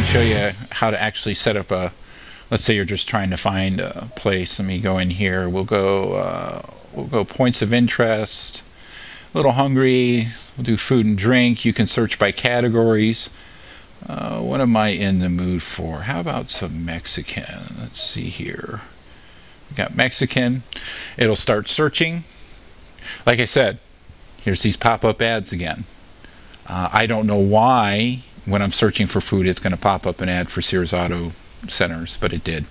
and show you how to actually set up a, let's say you're just trying to find a place. Let me go in here. We'll go points of interest, a little hungry. We'll do food and drink. You can search by categories. What am I in the mood for? How about some Mexican? Let's see here. We got Mexican. It'll start searching. Like I said, here's these pop-up ads again. I don't know why when I'm searching for food it's going to pop up an ad for Sears Auto Centers, but it did.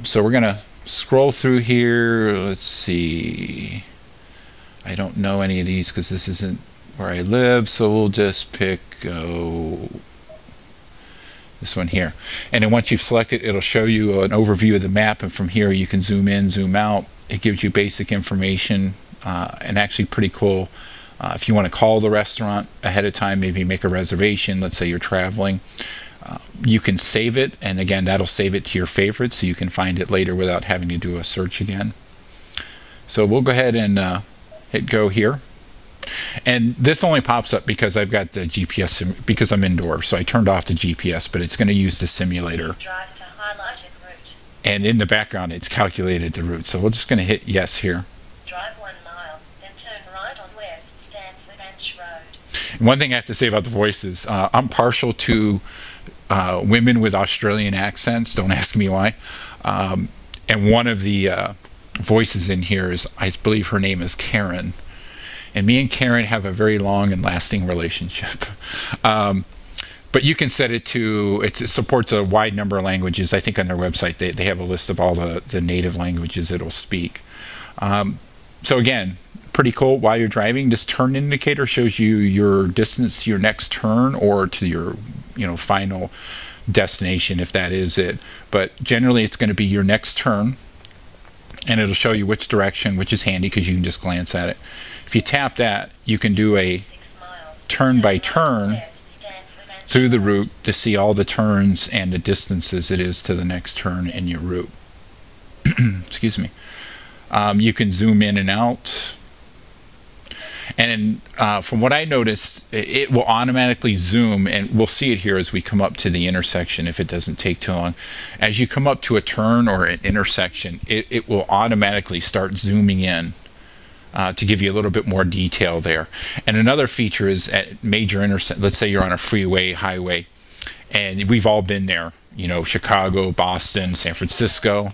So we're going to scroll through here. Let's see. I don't know any of these because this isn't where I live, so we'll just pick this one here. And then once you've selected, it'll show you an overview of the map, and from here you can zoom in, zoom out. It gives you basic information, and actually pretty cool. If you want to call the restaurant ahead of time, maybe make a reservation, let's say you're traveling, you can save it, and again that'll save it to your favorites so you can find it later without having to do a search again. So we'll go ahead and hit go here. And this only pops up because I've got the GPS, because I'm indoors, so I turned off the GPS, but it's going to use the simulator. Drive to highlighted route. And in the background it's calculated the route, so we're just going to hit yes here. Drive 1 mile, then turn right on West Stanford Bench Road. One thing I have to say about the voices, I'm partial to women with Australian accents, don't ask me why. And one of the voices in here is, I believe her name is Karen. And me and Karen have a very long and lasting relationship. But you can set it to, it supports a wide number of languages. I think on their website they have a list of all the native languages it'll speak. So again, pretty cool. While you're driving, this turn indicator shows you your distance to your next turn or to your final destination, if that is it. But generally it's going to be your next turn, and it'll show you which direction, which is handy because you can just glance at it. If you tap that, you can do a turn by turn through the route to see all the turns and the distances it is to the next turn in your route. Excuse me. You can zoom in and out. And from what I noticed, it will automatically zoom, and we'll see it here as we come up to the intersection if it doesn't take too long. As you come up to a turn or an intersection, it will automatically start zooming in to give you a little bit more detail there. And another feature is at major intersections, let's say you're on a freeway, highway, and we've all been there, Chicago, Boston, San Francisco.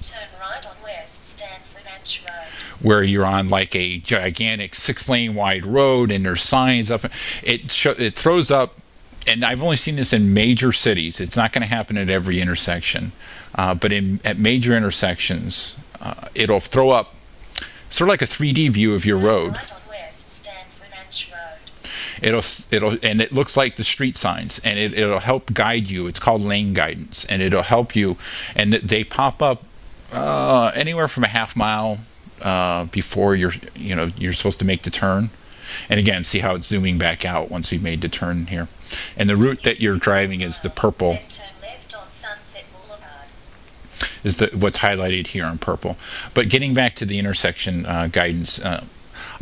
Where you're on like a gigantic 6-lane wide road and there's signs up. It throws up, and I've only seen this in major cities. It's not going to happen at every intersection, but at major intersections, it'll throw up sort of like a 3D view of your road. And it looks like the street signs, and it'll help guide you. It's called lane guidance, and it'll help you. And they pop up anywhere from a half mile before you're supposed to make the turn. And again, see how it's zooming back out once we've made the turn here. And the route that you're driving is the purple, is what's highlighted here in purple. But getting back to the intersection guidance,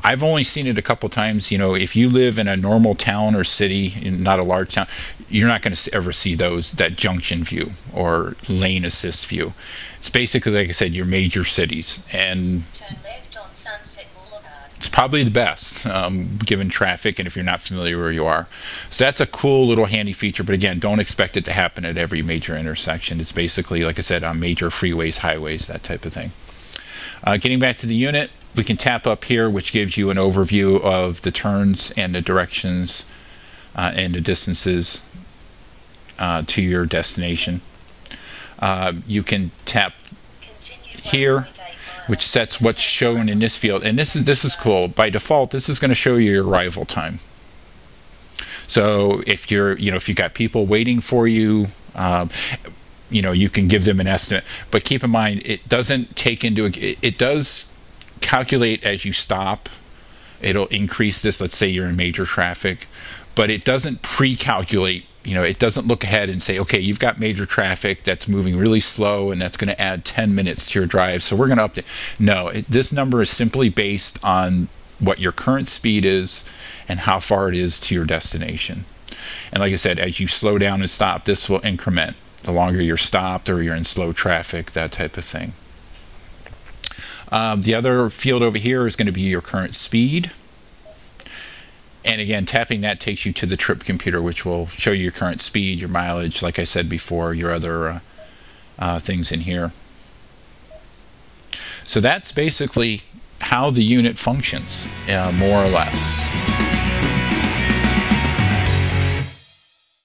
I've only seen it a couple times. If you live in a normal town or city, not a large town, you're not going to ever see that junction view or lane assist view. It's basically, like I said, your major cities, and turn left on Sunset Boulevard. It's probably the best given traffic and if you're not familiar where you are. So that's a cool little handy feature, but again, don't expect it to happen at every major intersection. It's basically, like I said, on major freeways, highways, that type of thing. Getting back to the unit, we can tap up here, which gives you an overview of the turns and the directions and the distances to your destination. You can tap here, which sets what's shown in this field, and this is cool. By default, this is going to show you your arrival time. So if if you've got people waiting for you, you can give them an estimate. But keep in mind, it doesn't take into it does calculate as you stop. It'll increase this. Let's say you're in major traffic, but it doesn't pre-calculate. It doesn't look ahead and say, okay, you've got major traffic that's moving really slow and that's going to add 10 minutes to your drive, so we're going to update. No, this number is simply based on what your current speed is and how far it is to your destination. And like I said, as you slow down and stop, this will increment. The longer you're stopped or you're in slow traffic, that type of thing. The other field over here is going to be your current speed. And again, tapping that takes you to the trip computer, which will show you your current speed, your mileage, like I said before, your other things in here. So that's basically how the unit functions, more or less.